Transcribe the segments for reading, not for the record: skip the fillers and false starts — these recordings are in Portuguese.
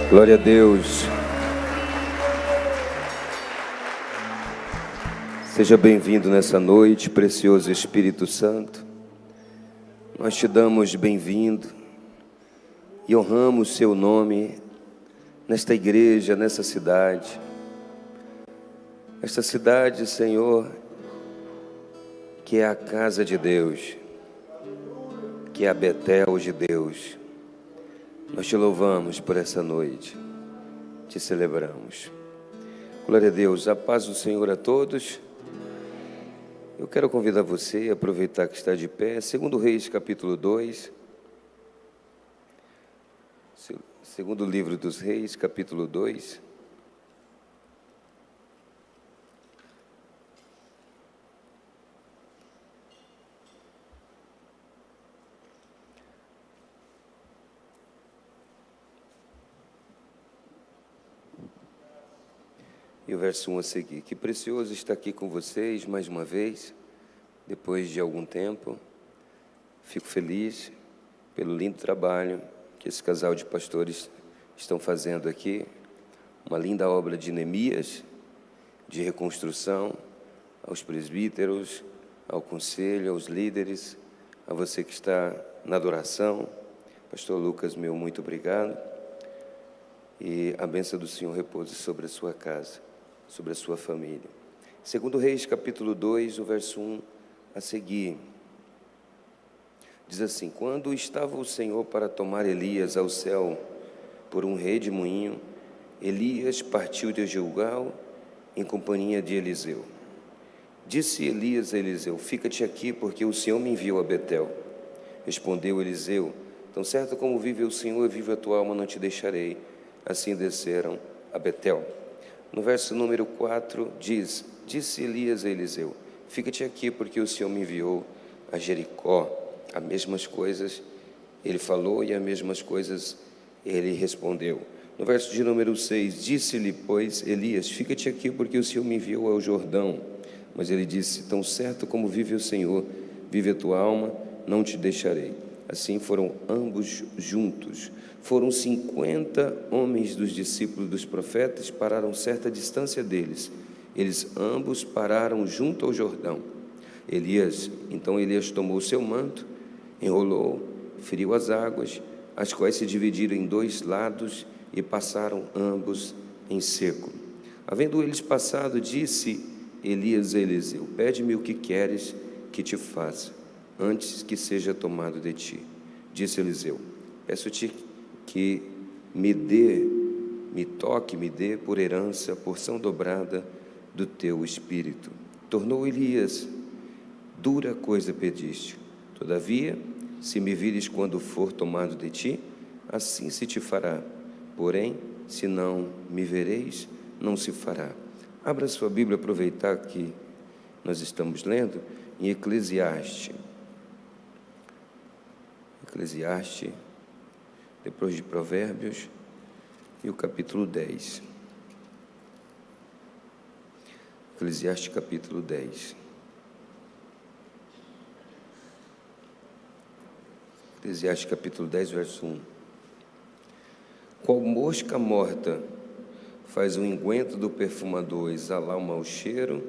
Glória a Deus. Seja bem-vindo nessa noite, precioso Espírito Santo. Nós te damos bem-vindo e honramos seu nome nesta igreja, nessa cidade. Esta cidade, Senhor, que é a casa de Deus, que é a Betel de Deus. Nós te louvamos por essa noite, te celebramos. Glória a Deus, a paz do Senhor a todos. Eu quero convidar você a aproveitar que está de pé, 2 Reis, capítulo 2. Segundo livro dos Reis, capítulo 2. E o verso 1 a seguir. Que precioso estar aqui com vocês mais uma vez, depois de algum tempo. Fico feliz pelo lindo trabalho que esse casal de pastores estão fazendo aqui. Uma linda obra de Neemias, de reconstrução, aos presbíteros, ao conselho, aos líderes, a você que está na adoração. Pastor Lucas, meu muito obrigado. E a bênção do Senhor repouse sobre a sua casa, sobre a sua família. 2 Reis, capítulo 2, o verso 1 a seguir. Diz assim: quando estava o Senhor para tomar Elias ao céu por um redemoinho, Elias partiu de Gilgal em companhia de Eliseu. Disse Elias a Eliseu: fica-te aqui, porque o Senhor me enviou a Betel. Respondeu Eliseu: tão certo como vive o Senhor e vive a tua alma, não te deixarei. Assim desceram a Betel. No verso número 4 diz: disse Elias a Eliseu: fica-te aqui, porque o Senhor me enviou a Jericó. As mesmas coisas ele falou e as mesmas coisas ele respondeu. No verso de número 6, disse-lhe, pois, Elias: fica-te aqui, porque o Senhor me enviou ao Jordão. Mas ele disse: tão certo como vive o Senhor, vive a tua alma, não te deixarei. Assim foram ambos juntos. Foram 50 homens dos discípulos dos profetas, pararam certa distância deles. Eles ambos pararam junto ao Jordão. Então Elias tomou o seu manto, enrolou, feriu as águas, as quais se dividiram em dois lados e passaram ambos em seco. Havendo eles passado, disse Elias a Eliseu: pede-me o que queres que te faça, antes que seja tomado de ti. Disse Eliseu: peço-te que me dê por herança a porção dobrada do teu espírito. Tornou Elias: dura coisa pediste. Todavia, se me vires quando for tomado de ti, assim se te fará. Porém, se não me vereis, não se fará. Abra sua Bíblia, aproveitar que nós estamos lendo em Eclesiastes, depois de Provérbios, e o capítulo 10. Eclesiastes capítulo 10. Eclesiastes capítulo 10, verso 1. Qual mosca morta faz o unguento do perfumador exalar o mau cheiro,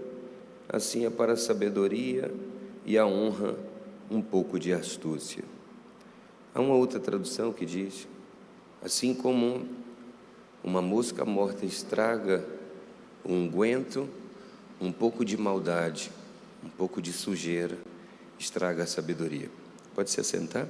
assim é para a sabedoria e a honra um pouco de astúcia. Há uma outra tradução que diz: assim como uma mosca morta estraga o unguento, um pouco de maldade, um pouco de sujeira estraga a sabedoria. Pode se assentar?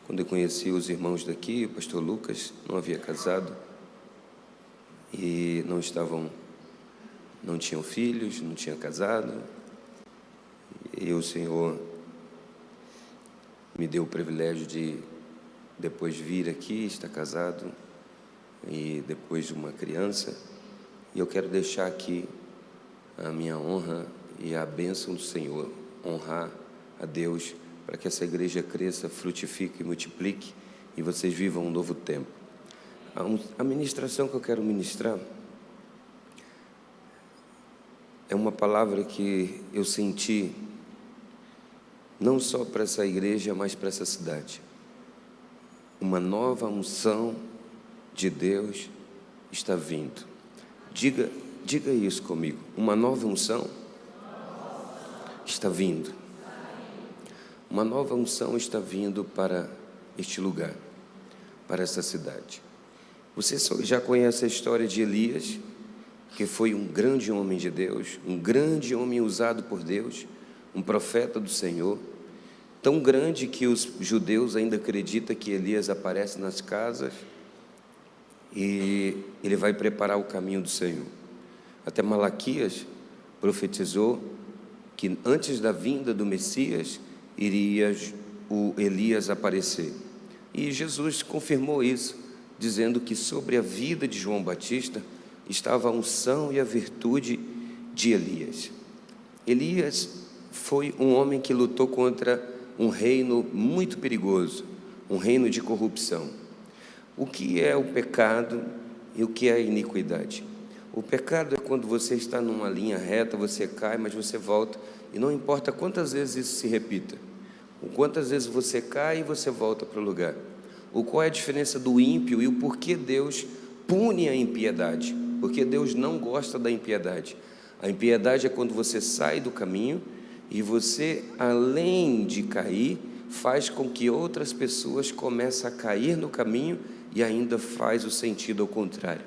Quando eu conheci os irmãos daqui, o pastor Lucas não havia casado e não tinham filhos, não tinha casado, e o Senhor me deu o privilégio de depois vir aqui, estar casado e depois de uma criança, e eu quero deixar aqui a minha honra e a bênção do Senhor, honrar a Deus para que essa igreja cresça, frutifique e multiplique e vocês vivam um novo tempo. A ministração que eu quero ministrar é uma palavra que eu senti não só para essa igreja, mas para essa cidade. Uma nova unção de Deus está vindo. Diga isso comigo. Uma nova unção está vindo. Uma nova unção está vindo para este lugar, para essa cidade. Você já conhece a história de Elias, que foi um grande homem de Deus, um grande homem usado por Deus, um profeta do Senhor, tão grande que os judeus ainda acreditam que Elias aparece nas casas e ele vai preparar o caminho do Senhor. Até Malaquias profetizou que antes da vinda do Messias iria o Elias aparecer. E Jesus confirmou isso, dizendo que sobre a vida de João Batista estava a unção e a virtude de Elias. Elias foi um homem que lutou contra um reino muito perigoso, um reino de corrupção. O que é o pecado e o que é a iniquidade? O pecado é quando você está numa linha reta, você cai, mas você volta, e não importa quantas vezes isso se repita, ou quantas vezes você cai e você volta para o lugar. Qual é a diferença do ímpio e o porquê Deus pune a impiedade? Porque Deus não gosta da impiedade. A impiedade é quando você sai do caminho e você, além de cair, faz com que outras pessoas comecem a cair no caminho e ainda faz o sentido ao contrário.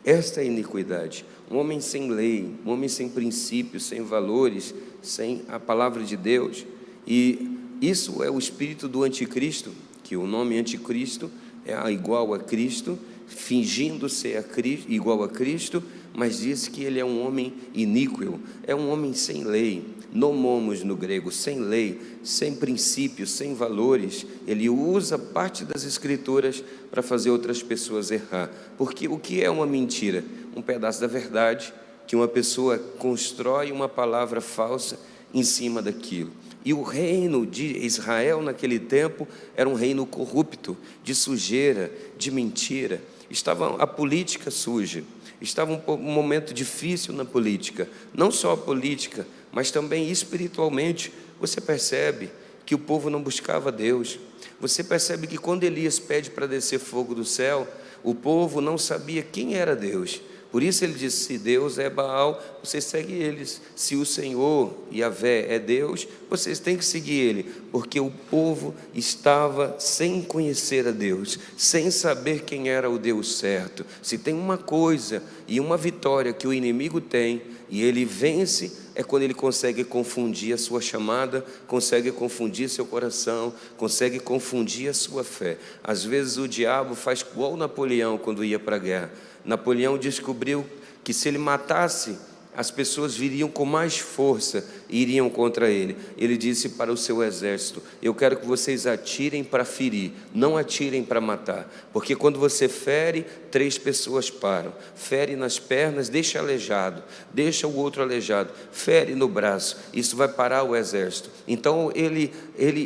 Esta é a iniquidade. Um homem sem lei, um homem sem princípios, sem valores, sem a palavra de Deus. E isso é o espírito do anticristo, que o nome anticristo é igual a Cristo, fingindo ser igual a Cristo, mas diz que ele é um homem iníquo, é um homem sem lei, nomos no grego, sem lei, sem princípios, sem valores. Ele usa parte das escrituras para fazer outras pessoas errar. Porque o que é uma mentira? Um pedaço da verdade que uma pessoa constrói uma palavra falsa em cima daquilo. E o reino de Israel naquele tempo era um reino corrupto, de sujeira, de mentira. Estava a política suja, estava um momento difícil na política, não só a política, mas também espiritualmente. Você percebe que o povo não buscava Deus. Você percebe que quando Elias pede para descer fogo do céu, o povo não sabia quem era Deus. Por isso ele disse: se Deus é Baal, vocês seguem eles. Se o Senhor, Yahvé, é Deus, vocês têm que seguir ele. Porque o povo estava sem conhecer a Deus, sem saber quem era o Deus certo. Se tem uma coisa e uma vitória que o inimigo tem, e ele vence, é quando ele consegue confundir a sua chamada, consegue confundir seu coração, consegue confundir a sua fé. Às vezes o diabo faz igual Napoleão quando ia para a guerra. Napoleão descobriu que se ele matasse, as pessoas viriam com mais força e iriam contra ele. Ele disse para o seu exército: eu quero que vocês atirem para ferir, não atirem para matar. Porque quando você fere, 3 pessoas param. Fere nas pernas, deixa aleijado, deixa o outro aleijado, fere no braço, isso vai parar o exército. Então ele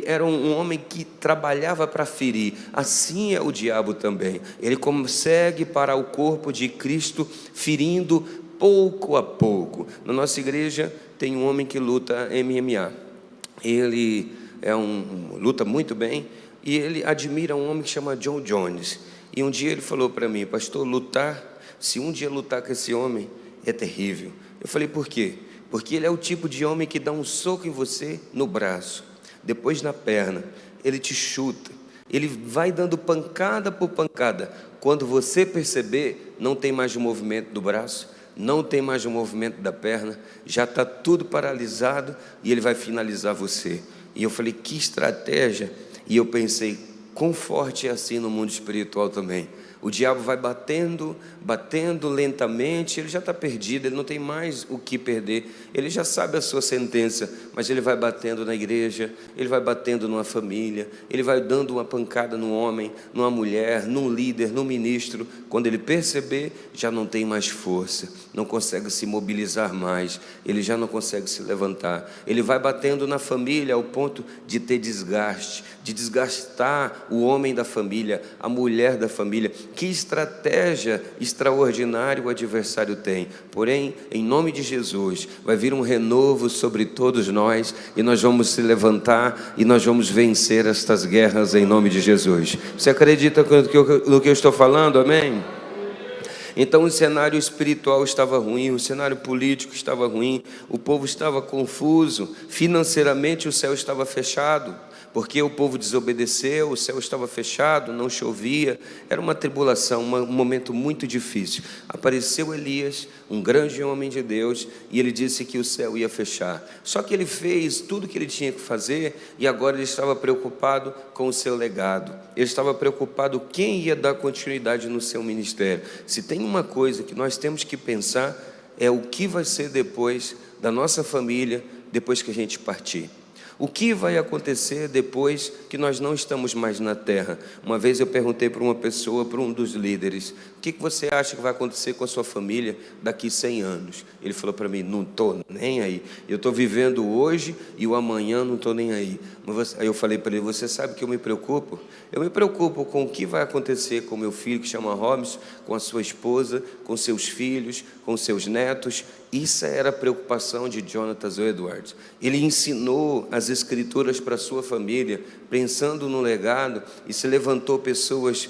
era um homem que trabalhava para ferir. Assim é o diabo também. Ele consegue parar o corpo de Cristo ferindo pouco a pouco. Na nossa igreja tem um homem que luta MMA. Ele luta muito bem e ele admira um homem que chama John Jones. E um dia ele falou para mim: pastor, se um dia lutar com esse homem, é terrível. Eu falei: por quê? Porque ele é o tipo de homem que dá um soco em você no braço, depois na perna, ele te chuta, ele vai dando pancada por pancada. Quando você perceber, não tem mais o movimento do braço, não tem mais o movimento da perna, já está tudo paralisado e ele vai finalizar você. E eu falei: que estratégia! E eu pensei: quão forte é assim no mundo espiritual também. O diabo vai batendo lentamente, ele já está perdido, ele não tem mais o que perder, ele já sabe a sua sentença, mas ele vai batendo na igreja, ele vai batendo numa família, ele vai dando uma pancada no homem, numa mulher, num líder, num ministro. Quando ele perceber, já não tem mais força, não consegue se mobilizar mais, ele já não consegue se levantar. Ele vai batendo na família ao ponto de ter desgaste, de desgastar o homem da família, a mulher da família. Que estratégia extraordinária o adversário tem. Porém, em nome de Jesus, vai vir um renovo sobre todos nós e nós vamos se levantar e nós vamos vencer estas guerras em nome de Jesus. Você acredita no que eu estou falando? Amém? Então o cenário espiritual estava ruim, o cenário político estava ruim, o povo estava confuso, financeiramente o céu estava fechado, porque o povo desobedeceu, o céu estava fechado, não chovia, era uma tribulação, um momento muito difícil. Apareceu Elias, um grande homem de Deus, e ele disse que o céu ia fechar. Só que ele fez tudo o que ele tinha que fazer, e agora ele estava preocupado com o seu legado. Ele estava preocupado quem ia dar continuidade no seu ministério. Se tem uma coisa que nós temos que pensar, é o que vai ser depois da nossa família, depois que a gente partir. O que vai acontecer depois que nós não estamos mais na terra? Uma vez eu perguntei para uma pessoa, para um dos líderes, o que você acha que vai acontecer com a sua família daqui 100 anos? Ele falou para mim, não estou nem aí. Eu estou vivendo hoje e o amanhã não estou nem aí. Aí eu falei para ele, você sabe que eu me preocupo? Eu me preocupo com o que vai acontecer com meu filho, que chama Robson, com a sua esposa, com seus filhos, com seus netos. Isso era a preocupação de Jonathan Edwards. Ele ensinou as escrituras para a sua família, pensando no legado, e se levantou pessoas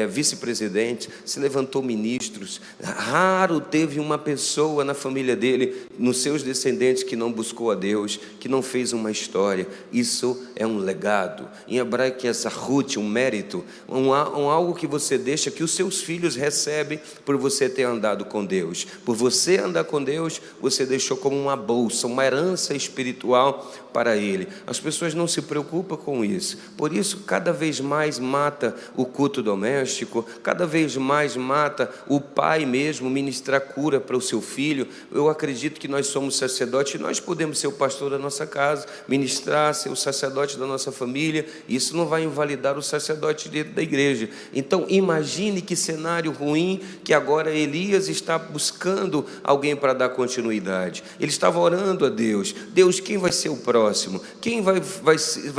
vice-presidentes, se levantou ministros. Raro teve uma pessoa na família dele, nos seus descendentes, que não buscou a Deus, que não fez uma história. Isso é um legado. Em hebraico é sahut, um mérito, algo que você deixa, que os seus filhos recebem por você ter andado com Deus. Por você andar com Deus, você deixou como uma bolsa, uma herança espiritual para ele. As pessoas não se preocupam com isso. Por isso, cada vez mais mata o culto doméstico, cada vez mais mata o pai mesmo ministrar cura para o seu filho. Eu acredito que nós somos sacerdotes e nós podemos ser o pastor da nossa casa, ministrar, ser o sacerdote da nossa família. Isso não vai invalidar o sacerdote dentro da igreja. Então imagine que cenário ruim que agora Elias está buscando alguém para dar continuidade. Ele estava orando a Deus. Deus, quem vai ser o próximo? Quem vai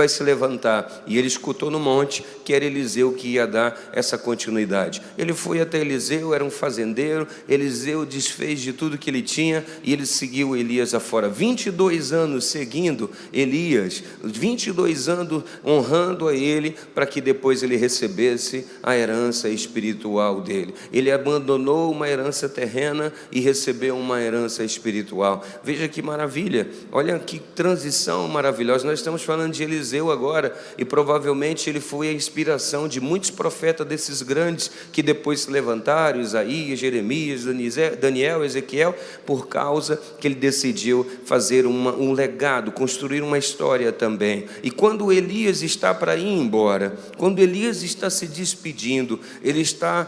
se levantar? E ele escutou no monte que era Eliseu que ia dar essa continuidade. Ele foi até Eliseu, era um fazendeiro. Eliseu desfez de tudo que ele tinha e ele seguiu Elias afora. 22 anos seguindo Elias, 22 anos honrando a ele, para que depois ele recebesse a herança espiritual dele. Ele abandonou uma herança terrena e recebeu uma herança espiritual. Veja que maravilha, olha que transição maravilhosa. Nós estamos falando de Eliseu agora, e provavelmente ele foi a inspiração de muitos profetas desses grandes que depois se levantaram, Isaías, Jeremias, Daniel, Ezequiel, por causa que ele decidiu fazer um legado, construir uma história também. E quando Elias está para ir embora, quando Elias está se despedindo, ele está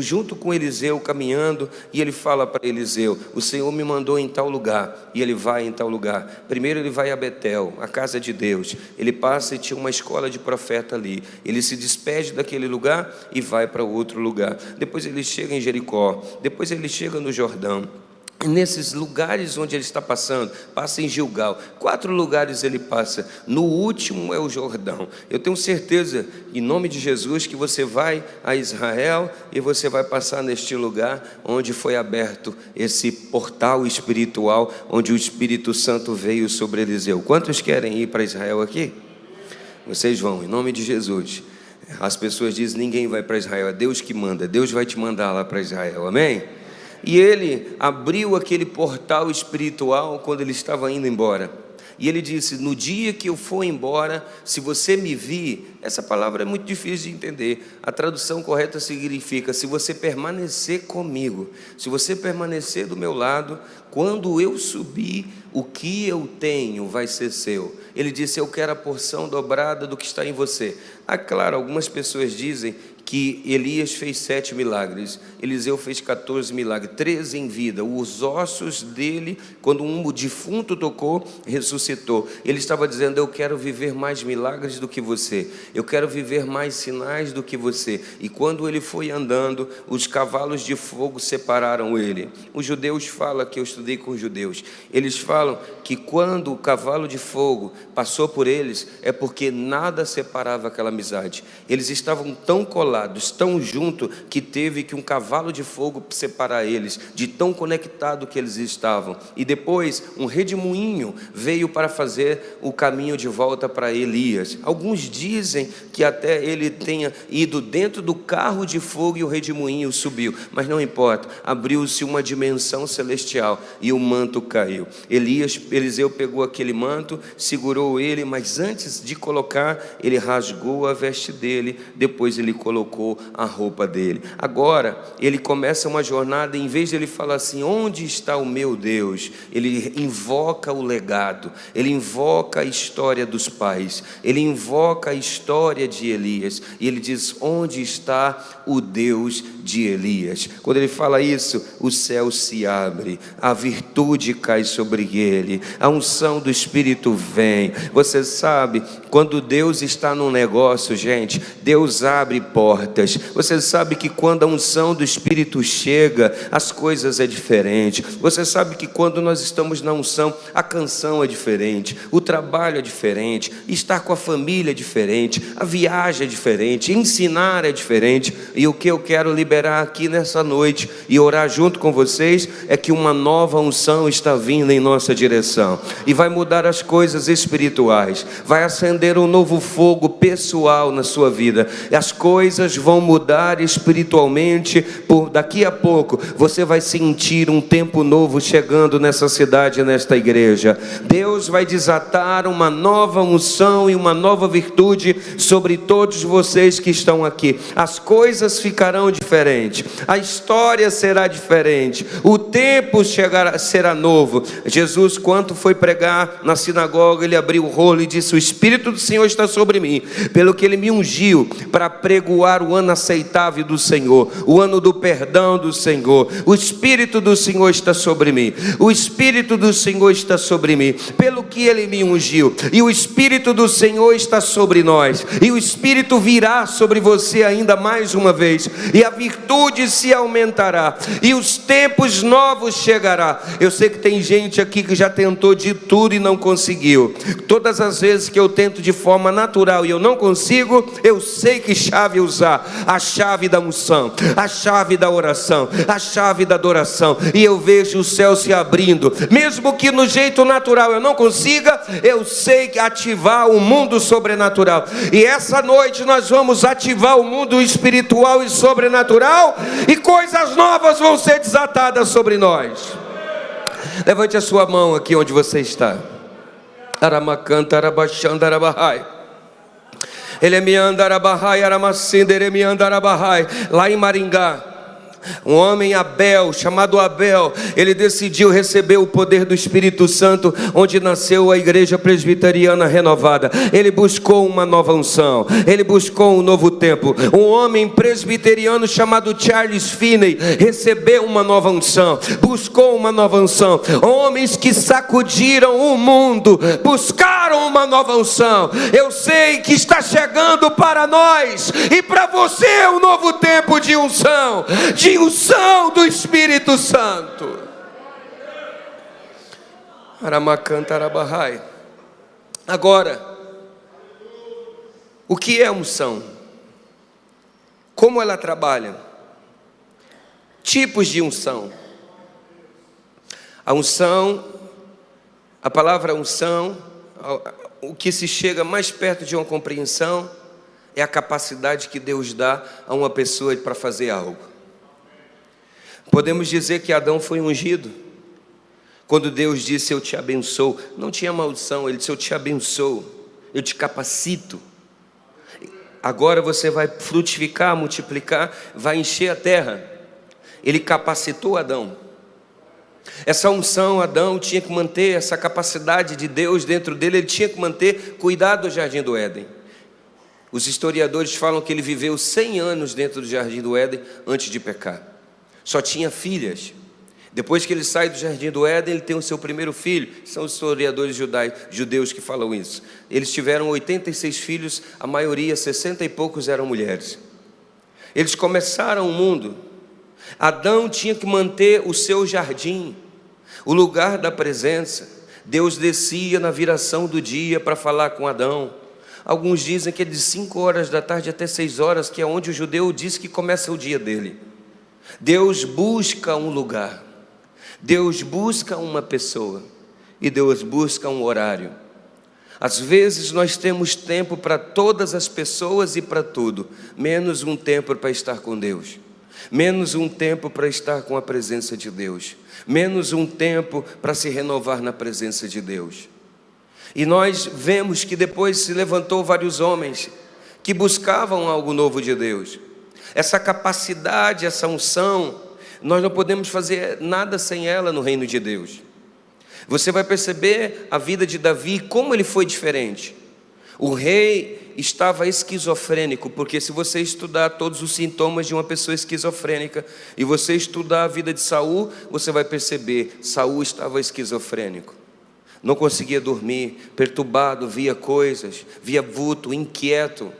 junto com Eliseu caminhando, e ele fala para Eliseu, o Senhor me mandou em tal lugar, e ele vai em tal lugar. Primeiro ele vai a Betel, a casa de Deus. Ele passa e tinha uma escola de profeta ali. Ele se despede daquele lugar e vai para outro lugar. Depois ele chega em Jericó, depois ele chega no Jordão. Nesses lugares onde ele está passando, passa em Gilgal, 4 lugares ele passa, no último é o Jordão. Eu tenho certeza, em nome de Jesus, que você vai a Israel e você vai passar neste lugar onde foi aberto esse portal espiritual, onde o Espírito Santo veio sobre Eliseu. Quantos querem ir para Israel aqui? Vocês vão, em nome de Jesus. As pessoas dizem, ninguém vai para Israel, é Deus que manda, Deus vai te mandar lá para Israel, amém? E ele abriu aquele portal espiritual quando ele estava indo embora. E ele disse, no dia que eu for embora, se você me vir, essa palavra é muito difícil de entender. A tradução correta significa, se você permanecer comigo, se você permanecer do meu lado, quando eu subir, o que eu tenho vai ser seu. Ele disse, eu quero a porção dobrada do que está em você. Ah, claro, algumas pessoas dizem que Elias fez 7 milagres, Eliseu fez 14 milagres, 13 em vida. Os ossos dele, quando um defunto tocou, ressuscitou. Ele estava dizendo, eu quero viver mais milagres do que você, eu quero viver mais sinais do que você. E quando ele foi andando, os cavalos de fogo separaram ele. Os judeus falam, que eu estudei com os judeus, eles falam que quando o cavalo de fogo passou por eles, é porque nada separava aquela amizade. Eles estavam tão colados, colados, tão junto, que teve que um cavalo de fogo separar eles, de tão conectado que eles estavam. E depois um redemoinho veio para fazer o caminho de volta para Elias. Alguns dizem que até ele tenha ido dentro do carro de fogo e o redemoinho subiu, mas não importa, abriu-se uma dimensão celestial e o manto caiu. Eliseu pegou aquele manto, segurou ele, mas antes de colocar, ele rasgou a veste dele, depois ele colocou a roupa dele. Agora ele começa uma jornada, em vez de ele falar assim: onde está o meu Deus? Ele invoca o legado, ele invoca a história dos pais, ele invoca a história de Elias, e ele diz: onde está o Deus de Elias? Quando ele fala isso, o céu se abre, a virtude cai sobre ele, a unção do Espírito vem. Você sabe, quando Deus está num negócio, gente, Deus abre portas. Você sabe que quando a unção do Espírito chega, as coisas é diferente. Você sabe que quando nós estamos na unção, a canção é diferente, o trabalho é diferente, estar com a família é diferente, a viagem é diferente, ensinar é diferente. E o que eu quero liberar aqui nessa noite e orar junto com vocês é que uma nova unção está vindo em nossa direção e vai mudar as coisas espirituais, vai acender um novo fogo pessoal na sua vida, e as coisas vão mudar espiritualmente. Daqui a pouco você vai sentir um tempo novo chegando nessa cidade, nesta igreja. Deus vai desatar uma nova unção e uma nova virtude sobre todos vocês que estão aqui. As coisas ficarão diferentes, a história será diferente, o tempo será novo. Jesus, quando foi pregar na sinagoga, ele abriu o rolo e disse: o Espírito do Senhor está sobre mim, pelo que ele me ungiu para pregoar o ano aceitável do Senhor, o ano do perdão do Senhor. O Espírito do Senhor está sobre mim, o Espírito do Senhor está sobre mim, pelo que ele me ungiu. E o Espírito do Senhor está sobre nós, e o Espírito virá sobre você ainda mais uma vez, e a virtude se aumentará, e os tempos novos chegará. Eu sei que tem gente aqui que já tentou de tudo e não conseguiu. Todas as vezes que eu tento de forma natural e eu não consigo, eu sei que chave usar: a chave da unção, a chave da oração, a chave da adoração. E eu vejo o céu se abrindo, mesmo que no jeito natural eu não consiga, eu sei que ativar o mundo sobrenatural. E essa noite nós vamos ativar o mundo espiritual e sobrenatural, e coisas novas vão ser desatadas sobre nós. Levante a sua mão aqui onde você está. Aramacanta, arabaxanda, arabahai. Ele me anda, arabahai, aramacinda, ele me anda, arabahai. Lá em Maringá, um homem chamado Abel, ele decidiu receber o poder do Espírito Santo, onde nasceu a igreja presbiteriana renovada. Ele buscou uma nova unção, ele buscou um novo tempo. Um homem presbiteriano chamado Charles Finney recebeu uma nova unção, buscou uma nova unção. Homens que sacudiram o mundo buscaram uma nova unção. Eu sei que está chegando para nós e para você um novo tempo de unção do Espírito Santo. Aramacanta, arabahai. Agora, o que é unção? Como ela trabalha? Tipos de unção. A unção, a palavra unção, o que se chega mais perto de uma compreensão é a capacidade que Deus dá a uma pessoa para fazer algo. Podemos dizer que Adão foi ungido. Quando Deus disse: eu te abençoo, não tinha maldição. Ele disse: eu te abençoo, eu te capacito. Agora você vai frutificar, multiplicar, vai encher a terra. Ele capacitou Adão. Essa unção, Adão tinha que manter essa capacidade de Deus dentro dele. Ele tinha que manter cuidado do jardim do Éden. Os historiadores falam que ele viveu 100 anos dentro do jardim do Éden antes de pecar. Só tinha filhas. Depois que ele sai do jardim do Éden, ele tem o seu primeiro filho. São os historiadores judeus que falam isso. Eles tiveram 86 filhos, a maioria, 60 e poucos, eram mulheres. Eles começaram o mundo. Adão tinha que manter o seu jardim, o lugar da presença. Deus descia na viração do dia para falar com Adão. Alguns dizem que é de 5 horas da tarde até 6 horas, que é onde o judeu diz que começa o dia dele. Deus busca um lugar, Deus busca uma pessoa e Deus busca um horário. Às vezes nós temos tempo para todas as pessoas e para tudo, menos um tempo para estar com Deus, menos um tempo para estar com a presença de Deus, menos um tempo para se renovar na presença de Deus. E nós vemos que depois se levantou vários homens que buscavam algo novo de Deus. Essa capacidade, essa unção, nós não podemos fazer nada sem ela no reino de Deus. Você vai perceber a vida de Davi, como ele foi diferente. O rei estava esquizofrênico, porque se você estudar todos os sintomas de uma pessoa esquizofrênica e você estudar a vida de Saul, você vai perceber, Saul estava esquizofrênico. Não conseguia dormir, perturbado, via coisas, via vulto, inquieto.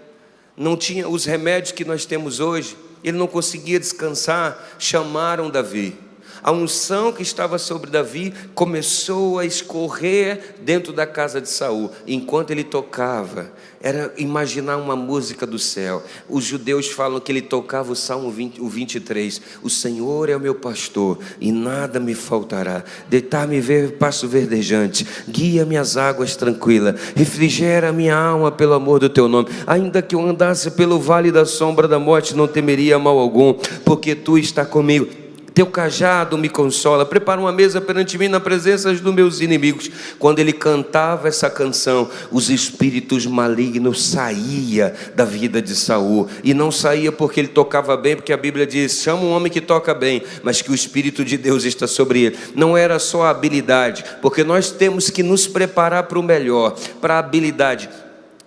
Não tinha os remédios que nós temos hoje, ele não conseguia descansar. Chamaram Davi. A unção que estava sobre Davi começou a escorrer dentro da casa de Saul. Enquanto ele tocava, era imaginar uma música do céu. Os judeus falam que ele tocava o Salmo 23. O Senhor é o meu pastor e nada me faltará. Deitar-me ver pasto verdejante, guia-me às águas tranquilas, refrigera a minha alma pelo amor do teu nome. Ainda que eu andasse pelo vale da sombra da morte, não temeria mal algum, porque tu estás comigo. Teu cajado me consola, prepara uma mesa perante mim na presença dos meus inimigos. Quando ele cantava essa canção, os espíritos malignos saíam da vida de Saul. E não saía porque ele tocava bem, porque a Bíblia diz, chama um homem que toca bem, mas que o Espírito de Deus está sobre ele. Não era só a habilidade, porque nós temos que nos preparar para o melhor, para a habilidade.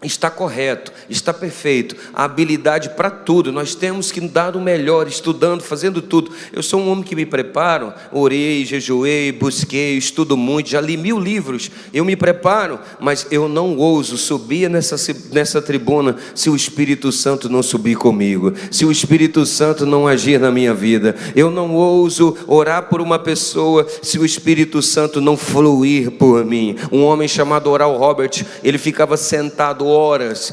Está correto, está perfeito, a habilidade para tudo, nós temos que dar o melhor, estudando, fazendo tudo. Eu sou um homem que me preparo, orei, jejuei, busquei, estudo muito, já li 1000 livros, eu me preparo, mas eu não ouso subir nessa tribuna se o Espírito Santo não subir comigo, se o Espírito Santo não agir na minha vida. Eu não ouso orar por uma pessoa se o Espírito Santo não fluir por mim. Um homem chamado Oral Robert, ele ficava sentado horas,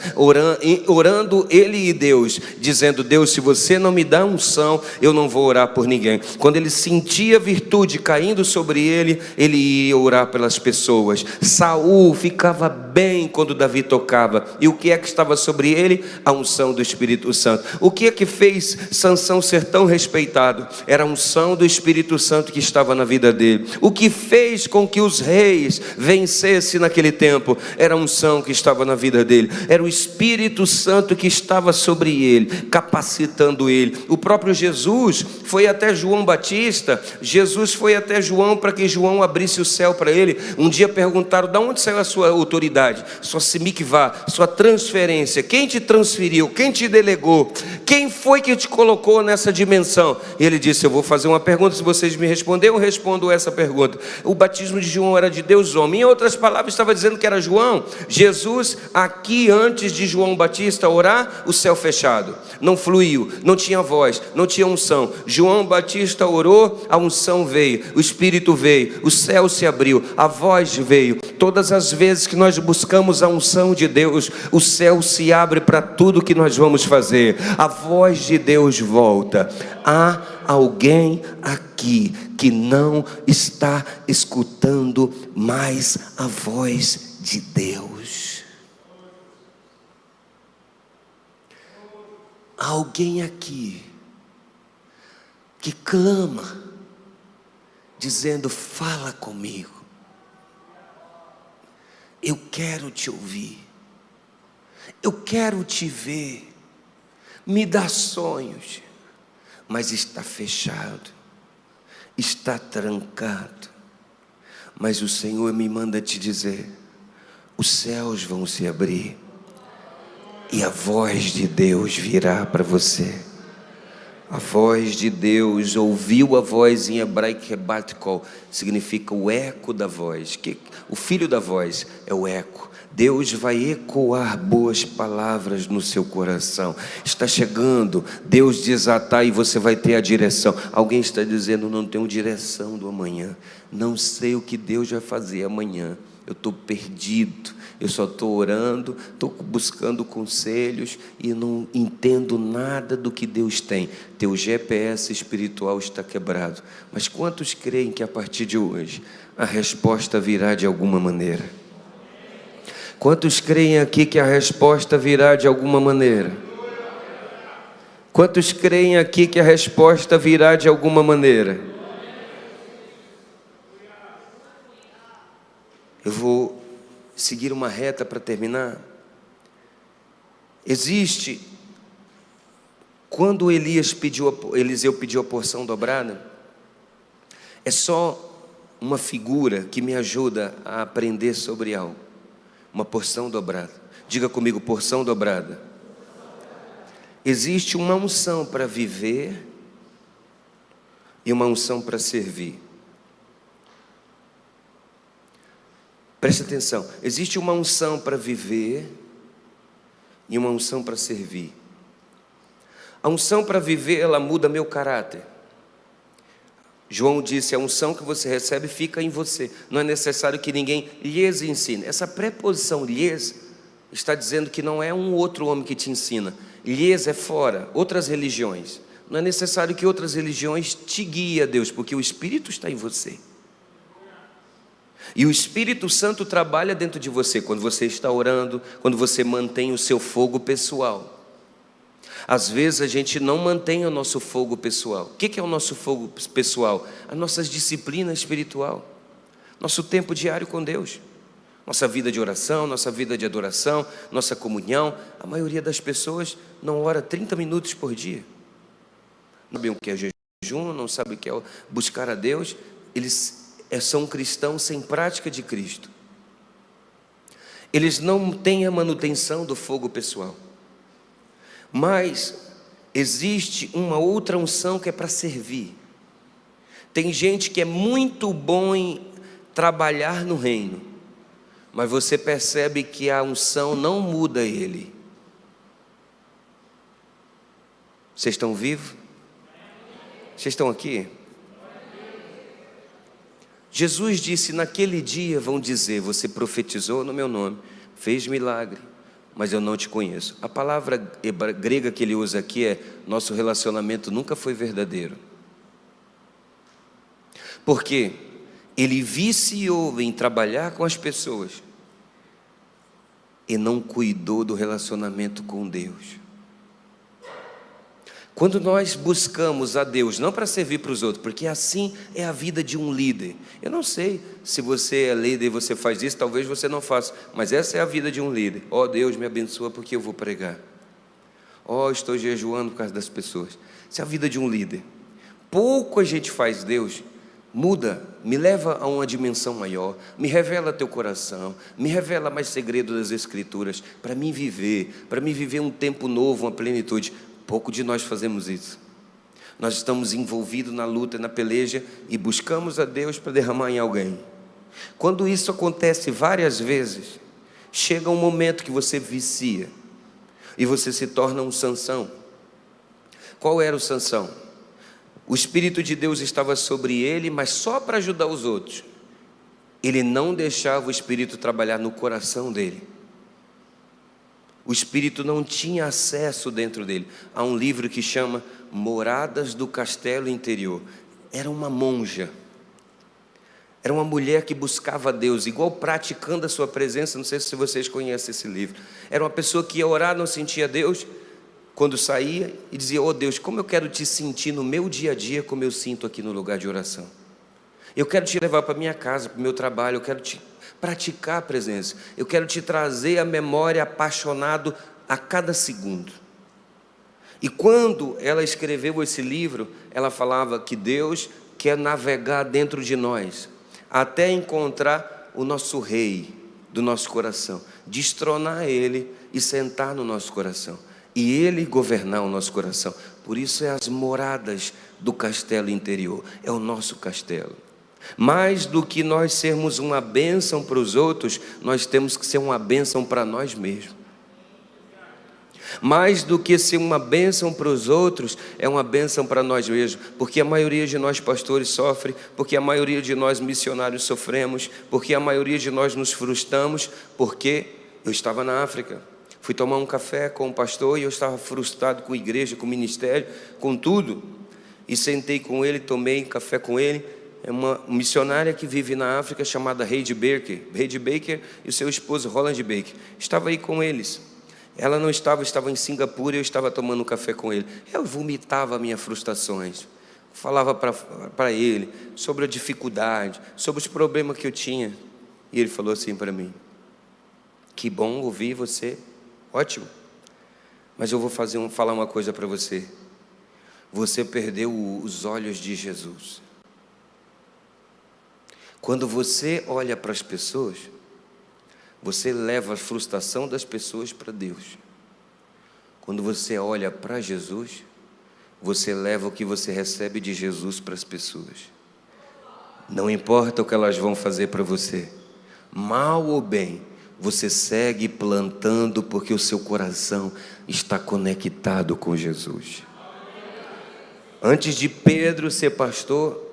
orando ele e Deus, dizendo, Deus, se você não me dá unção, eu não vou orar por ninguém. Quando ele sentia virtude caindo sobre ele, ele ia orar pelas pessoas. Saul ficava bem quando Davi tocava. E o que é que estava sobre ele? A unção do Espírito Santo. O que é que fez Sansão ser tão respeitado? Era a unção do Espírito Santo que estava na vida dele. O que fez com que os reis vencessem naquele tempo? Era a unção que estava na vida dele. Era o Espírito Santo que estava sobre ele, capacitando ele. O próprio Jesus foi até João Batista. Jesus foi até João para que João abrisse o céu para ele. Um dia perguntaram, de onde saiu a sua autoridade, sua simikvá, sua transferência? Quem te transferiu? Quem te delegou? Quem foi que te colocou nessa dimensão? E ele disse, eu vou fazer uma pergunta, se vocês me responderem, eu respondo essa pergunta. O batismo de João era de Deus homem. Em outras palavras, estava dizendo que era João. Jesus, aqui antes de João Batista orar, o céu fechado, não fluiu, não tinha voz, não tinha unção. João Batista orou, a unção veio, o Espírito veio, o céu se abriu, a voz veio. Todas as vezes que nós buscamos a unção de Deus, o céu se abre para tudo que nós vamos fazer. A voz de Deus volta. Há alguém aqui que não está escutando mais a voz de Deus. Há alguém aqui que clama, dizendo, fala comigo, eu quero te ouvir, eu quero te ver, me dá sonhos, mas está fechado, está trancado. Mas o Senhor me manda te dizer, os céus vão se abrir e a voz de Deus virá para você. A voz de Deus, ouviu a voz em hebraico, Batkol, significa o eco da voz. O filho da voz é o eco. Deus vai ecoar boas palavras no seu coração. Está chegando, Deus desatar e você vai ter a direção. Alguém está dizendo, não tenho direção do amanhã, não sei o que Deus vai fazer amanhã. eu estou perdido, eu só estou orando, estou buscando conselhos e não entendo nada do que Deus tem. Teu GPS espiritual está quebrado. Mas quantos creem que a partir de hoje a resposta virá de alguma maneira? Quantos creem aqui que a resposta virá de alguma maneira? Quantos creem aqui que a resposta virá de alguma maneira? Eu vou seguir uma reta para terminar. Existe, quando Eliseu pediu a porção dobrada, é só uma figura que me ajuda a aprender sobre algo. Uma porção dobrada. Diga comigo, porção dobrada. Existe uma unção para viver e uma unção para servir. Preste atenção, existe uma unção para viver e uma unção para servir. A unção para viver, ela muda meu caráter. João disse, a unção que você recebe fica em você. Não é necessário que ninguém lhes ensine. Essa preposição lhes está dizendo que não é um outro homem que te ensina. Lhes é fora, outras religiões. Não é necessário que outras religiões te guiem a Deus, porque o Espírito está em você. E o Espírito Santo trabalha dentro de você, quando você está orando, quando você mantém o seu fogo pessoal. Às vezes a gente não mantém o nosso fogo pessoal. O que é o nosso fogo pessoal? A nossa disciplina espiritual, nosso tempo diário com Deus, nossa vida de oração, nossa vida de adoração, nossa comunhão. A maioria das pessoas não ora 30 minutos por dia. Não sabem o que é jejum, não sabem o que é buscar a Deus. Eles são cristãos sem prática de Cristo. Eles não têm a manutenção do fogo pessoal. Mas existe uma outra unção que é para servir. Tem gente que é muito bom em trabalhar no reino, mas você percebe que a unção não muda ele. Vocês estão vivos? Vocês estão aqui? Jesus disse, naquele dia vão dizer, você profetizou no meu nome, fez milagre, mas eu não te conheço. A palavra grega que ele usa aqui é, nosso relacionamento nunca foi verdadeiro. Porque ele viciou em trabalhar com as pessoas e não cuidou do relacionamento com Deus. Quando nós buscamos a Deus, não para servir para os outros, porque assim é a vida de um líder. Eu não sei se você é líder e você faz isso, talvez você não faça, mas essa é a vida de um líder. Ó, Deus me abençoa porque eu vou pregar. Ó, estou jejuando por causa das pessoas. Essa é a vida de um líder. Pouco a gente faz Deus, muda, me leva a uma dimensão maior, me revela teu coração, me revela mais segredo das Escrituras, para mim viver um tempo novo, uma plenitude. Pouco de nós fazemos isso. Nós estamos envolvidos na luta, na peleja e buscamos a Deus para derramar em alguém. Quando isso acontece várias vezes, chega um momento que você vicia e você se torna um Sansão. Qual era o Sansão? O Espírito de Deus estava sobre ele, mas só para ajudar os outros. Ele não deixava o Espírito trabalhar no coração dele. O Espírito não tinha acesso dentro dele. Há um livro que chama Moradas do Castelo Interior. Era uma monja. Era uma mulher que buscava a Deus, igual praticando a sua presença. Não sei se vocês conhecem esse livro. Era uma pessoa que ia orar, não sentia Deus. Quando saía e dizia, oh Deus, como eu quero te sentir no meu dia a dia, como eu sinto aqui no lugar de oração. Eu quero te levar para a minha casa, para o meu trabalho, eu quero te praticar a presença. Eu quero te trazer a memória apaixonado a cada segundo. E quando ela escreveu esse livro, ela falava que Deus quer navegar dentro de nós, até encontrar o nosso rei do nosso coração, destronar ele e sentar no nosso coração, e ele governar o nosso coração. Por isso é as moradas do castelo interior, é o nosso castelo. Mais do que nós sermos uma bênção para os outros, nós temos que ser uma bênção para nós mesmos. Mais do que ser uma bênção para os outros, é uma bênção para nós mesmos, porque a maioria de nós pastores sofre, porque a maioria de nós missionários sofremos, porque a maioria de nós nos frustramos, porque eu estava na África, fui tomar um café com um pastor e eu estava frustrado com a igreja, com o ministério, com tudo, e sentei com ele, tomei café com ele. É uma missionária que vive na África chamada Heidi Baker. Heidi Baker e o seu esposo Roland Baker. Estava aí com eles. Ela não estava, estava em Singapura e eu estava tomando um café com ele. Eu vomitava minhas frustrações. Falava para ele sobre a dificuldade, sobre os problemas que eu tinha. E ele falou assim para mim: que bom ouvir você, ótimo. Mas eu vou falar uma coisa para você. Você perdeu os olhos de Jesus. Quando você olha para as pessoas, você leva a frustração das pessoas para Deus. Quando você olha para Jesus, você leva o que você recebe de Jesus para as pessoas. Não importa o que elas vão fazer para você, mal ou bem, você segue plantando porque o seu coração está conectado com Jesus. Antes de Pedro ser pastor,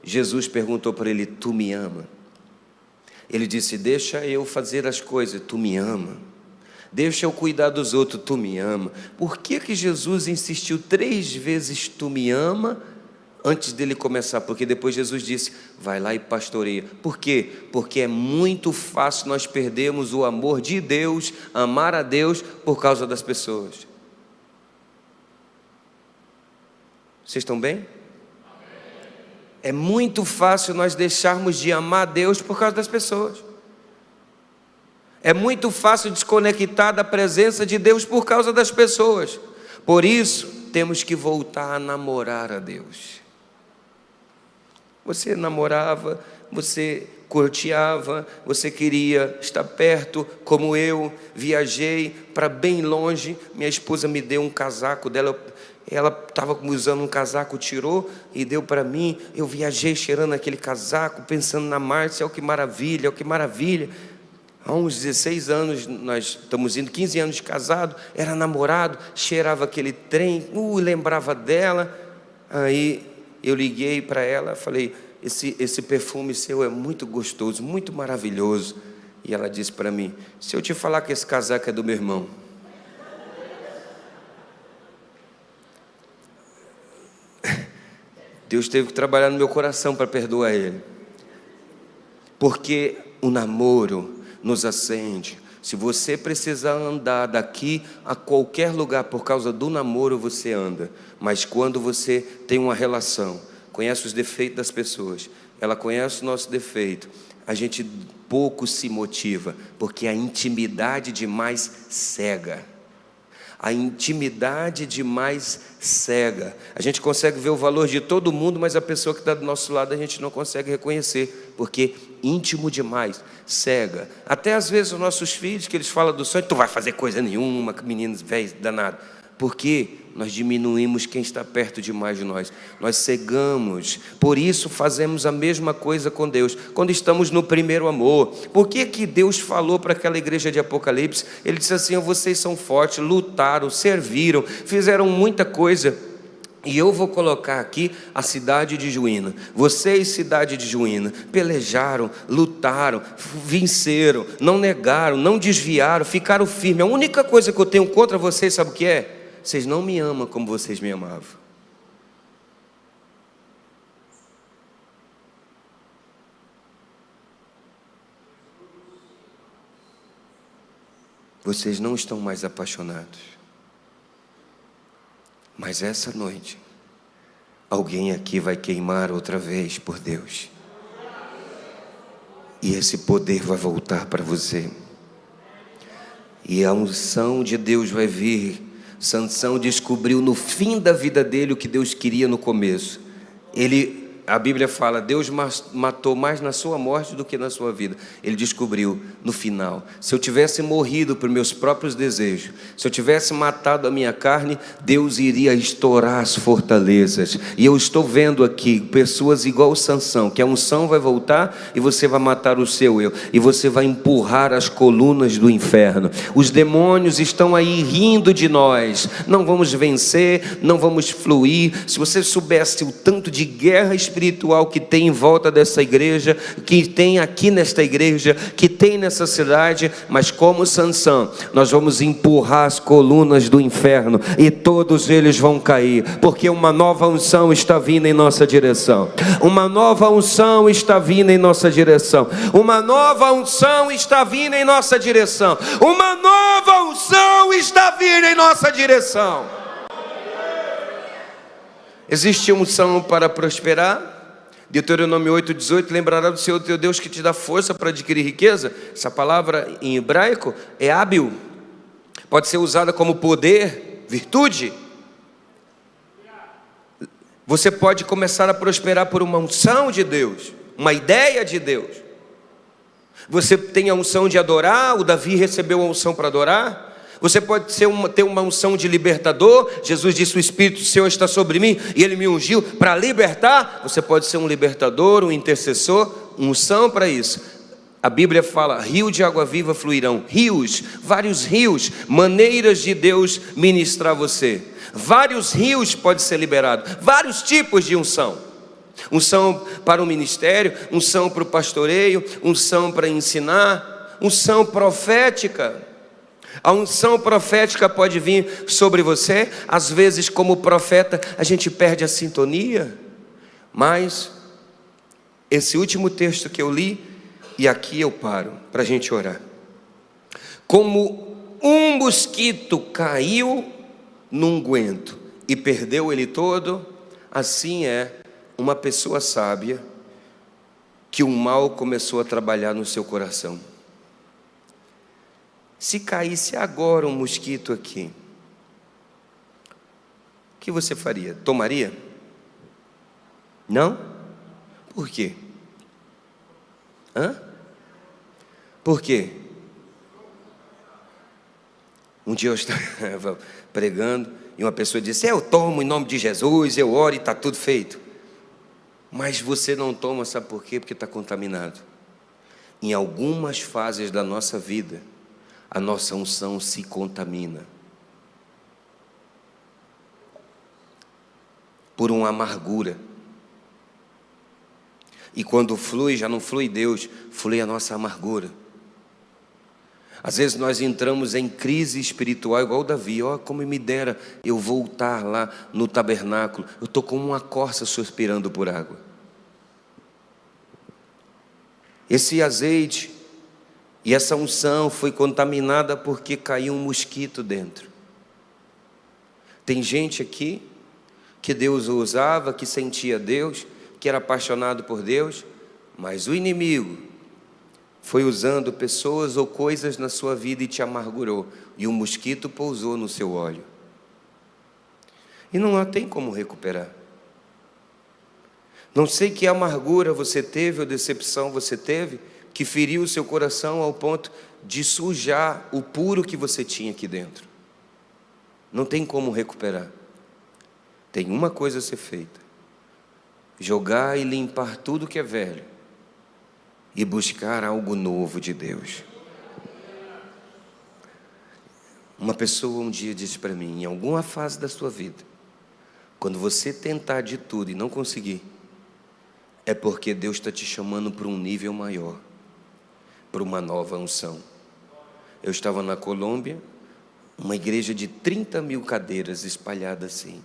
Jesus perguntou para ele: tu me ama? Ele disse: deixa eu fazer as coisas, tu me ama. Deixa eu cuidar dos outros, tu me ama. Por que Jesus insistiu 3 vezes tu me ama antes dele começar? Porque depois Jesus disse: vai lá e pastoreia. Por quê? Porque é muito fácil nós perdermos o amor de Deus, amar a Deus por causa das pessoas. Vocês estão bem? É muito fácil nós deixarmos de amar a Deus por causa das pessoas. É muito fácil desconectar da presença de Deus por causa das pessoas. Por isso, temos que voltar a namorar a Deus. Você namorava, você courteava, você queria estar perto, como eu, viajei para bem longe. Minha esposa me deu um casaco dela, ela estava usando um casaco, tirou e deu para mim. Eu viajei cheirando aquele casaco, pensando na Márcia, olha que maravilha, olha que maravilha. Há uns 16 anos, nós estamos indo, 15 anos de casado, era namorado, cheirava aquele trem, lembrava dela. Aí eu liguei para ela, falei: esse perfume seu é muito gostoso, muito maravilhoso. E ela disse para mim: se eu te falar que esse casaco é do meu irmão. Deus teve que trabalhar no meu coração para perdoar ele. Porque o namoro nos acende. Se você precisar andar daqui a qualquer lugar por causa do namoro, você anda. Mas quando você tem uma relação, conhece os defeitos das pessoas, ela conhece o nosso defeito, a gente pouco se motiva, porque a intimidade demais cega. A intimidade demais cega. A gente consegue ver o valor de todo mundo, mas a pessoa que está do nosso lado a gente não consegue reconhecer, porque íntimo demais cega. Até às vezes os nossos filhos, que eles falam do sonho: tu vai fazer coisa nenhuma, meninos velhos danado. Porque nós diminuímos quem está perto demais de nós. Nós cegamos. Por isso fazemos a mesma coisa com Deus. Quando estamos no primeiro amor. Por que Deus falou para aquela igreja de Apocalipse? Ele disse assim: vocês são fortes, lutaram, serviram, fizeram muita coisa. E eu vou colocar aqui a cidade de Juína. Vocês, cidade de Juína, pelejaram, lutaram, venceram, não negaram, não desviaram, ficaram firmes. A única coisa que eu tenho contra vocês, sabe o que é? Vocês não me amam como vocês me amavam. Vocês não estão mais apaixonados. Mas essa noite, alguém aqui vai queimar outra vez por Deus. E esse poder vai voltar para você. E a unção de Deus vai vir. Sansão descobriu no fim da vida dele o que Deus queria no começo. Ele a Bíblia fala, Deus matou mais na sua morte do que na sua vida. Ele descobriu no final, se eu tivesse morrido por meus próprios desejos, se eu tivesse matado a minha carne, Deus iria estourar as fortalezas. E eu estou vendo aqui pessoas igual Sansão, que a unção vai voltar e você vai matar o seu eu, e você vai empurrar as colunas do inferno. Os demônios estão aí rindo de nós. Não vamos vencer, não vamos fluir. Se você soubesse o tanto de guerra espiritual que tem em volta dessa igreja, que tem aqui nesta igreja, que tem nessa cidade, mas como Sansão, nós vamos empurrar as colunas do inferno e todos eles vão cair, porque uma nova unção está vindo em nossa direção. Uma nova unção está vindo em nossa direção. Uma nova unção está vindo em nossa direção. Uma nova unção está vindo em nossa direção. Existe unção para prosperar. Deuteronômio 8,18, lembrará do Senhor teu Deus que te dá força para adquirir riqueza. Essa palavra em hebraico é hábil, pode ser usada como poder, virtude. Você pode começar a prosperar por uma unção de Deus, uma ideia de Deus. Você tem a unção de adorar, o Davi recebeu a unção para adorar. Você pode ter uma unção de libertador. Jesus disse, o Espírito do Senhor está sobre mim e Ele me ungiu para libertar. Você pode ser um libertador, um intercessor, unção para isso. A Bíblia fala, rio de água viva fluirão. Rios, vários rios, maneiras de Deus ministrar você. Vários rios podem ser liberados, vários tipos de unção. Unção para o ministério, unção para o pastoreio, unção para ensinar, unção profética. A unção profética pode vir sobre você. Às vezes, como profeta, a gente perde a sintonia. Mas esse último texto que eu li, e aqui eu paro para a gente orar. Como um mosquito caiu no unguento e perdeu ele todo, assim é uma pessoa sábia que o mal começou a trabalhar no seu coração. Se caísse agora um mosquito aqui, o que você faria? Tomaria? Não? Por quê? Por quê? Um dia eu estava pregando e uma pessoa disse, eu tomo em nome de Jesus, eu oro e está tudo feito. Mas você não toma, sabe por quê? Porque está contaminado. Em algumas fases da nossa vida, a nossa unção se contamina por uma amargura. E quando flui, já não flui Deus, flui a nossa amargura. Às vezes nós entramos em crise espiritual, igual Davi. Como me dera eu voltar lá no tabernáculo. Eu estou como uma corça suspirando por água. Esse azeite e essa unção foi contaminada porque caiu um mosquito dentro. Tem gente aqui que Deus usava, que sentia Deus, que era apaixonado por Deus, mas o inimigo foi usando pessoas ou coisas na sua vida e te amargurou, e um mosquito pousou no seu óleo. E não tem como recuperar. Não sei que amargura você teve ou decepção você teve, que feriu o seu coração ao ponto de sujar o puro que você tinha aqui dentro. Não tem como recuperar. Tem uma coisa a ser feita: jogar e limpar tudo que é velho e buscar algo novo de Deus. Uma pessoa um dia disse para mim, em alguma fase da sua vida, quando você tentar de tudo e não conseguir, é porque Deus está te chamando para um nível maior, para uma nova unção. Eu estava na Colômbia, uma igreja de 30 mil cadeiras espalhadas assim.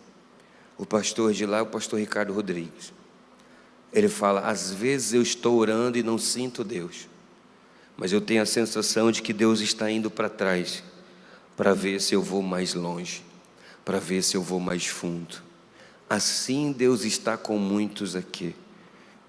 O pastor de lá é o pastor Ricardo Rodrigues. Ele fala, às vezes eu estou orando e não sinto Deus, mas eu tenho a sensação de que Deus está indo para trás, para ver se eu vou mais longe, para ver se eu vou mais fundo. Assim Deus está com muitos aqui.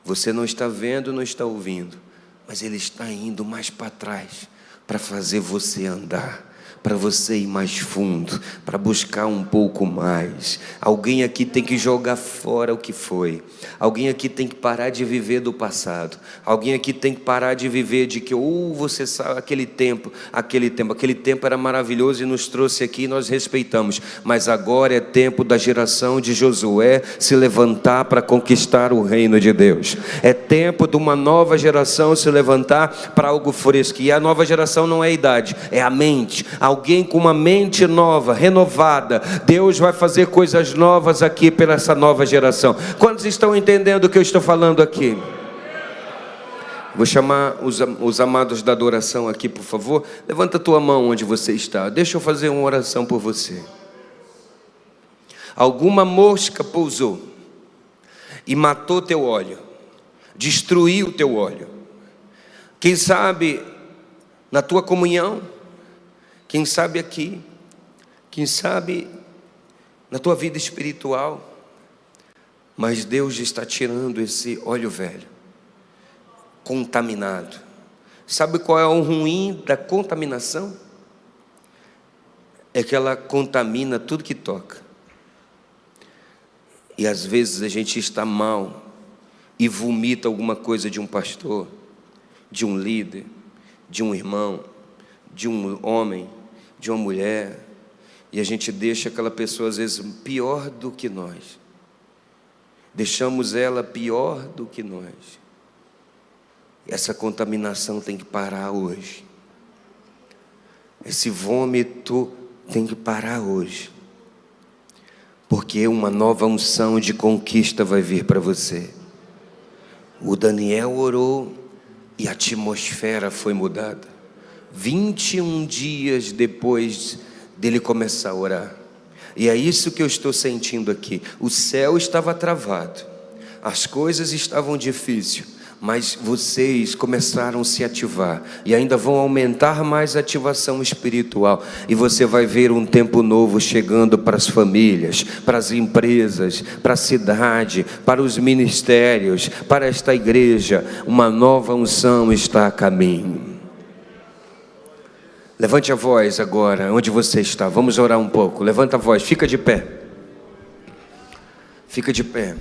Você não está vendo, não está ouvindo, mas Ele está indo mais para trás, para fazer você andar, para você ir mais fundo, para buscar um pouco mais. Alguém aqui tem que jogar fora o que foi. Alguém aqui tem que parar de viver do passado. Alguém aqui tem que parar de viver de que você sabe, aquele tempo era maravilhoso e nos trouxe aqui e nós respeitamos. Mas agora é tempo da geração de Josué se levantar para conquistar o reino de Deus. É tempo de uma nova geração se levantar para algo fresco. E a nova geração não é a idade, é a mente. Alguém com uma mente nova, renovada. Deus vai fazer coisas novas aqui pela essa nova geração. Quantos estão entendendo o que eu estou falando aqui? Vou chamar os amados da adoração aqui, por favor. Levanta a tua mão onde você está. Deixa eu fazer uma oração por você. Alguma mosca pousou e matou teu óleo, destruiu teu óleo. Quem sabe na tua comunhão, quem sabe aqui, quem sabe na tua vida espiritual, mas Deus está tirando esse óleo velho, contaminado. Sabe qual é o ruim da contaminação? É que ela contamina tudo que toca. E às vezes a gente está mal e vomita alguma coisa de um pastor, de um líder, de um irmão, de um homem, de uma mulher, e a gente deixa aquela pessoa às vezes pior do que nós. Deixamos ela pior do que nós. Essa contaminação tem que parar hoje. Esse vômito tem que parar hoje. Porque uma nova unção de conquista vai vir para você. O Daniel orou e a atmosfera foi mudada. 21 dias depois dele começar a orar. E é isso que eu estou sentindo aqui. O céu estava travado. As coisas estavam difíceis. Mas vocês começaram a se ativar. E ainda vão aumentar mais a ativação espiritual. E você vai ver um tempo novo chegando para as famílias, para as empresas, para a cidade, para os ministérios, para esta igreja. Uma nova unção está a caminho. Levante a voz agora, onde você está. Vamos orar um pouco. Levanta a voz, fica de pé. Fica de pé.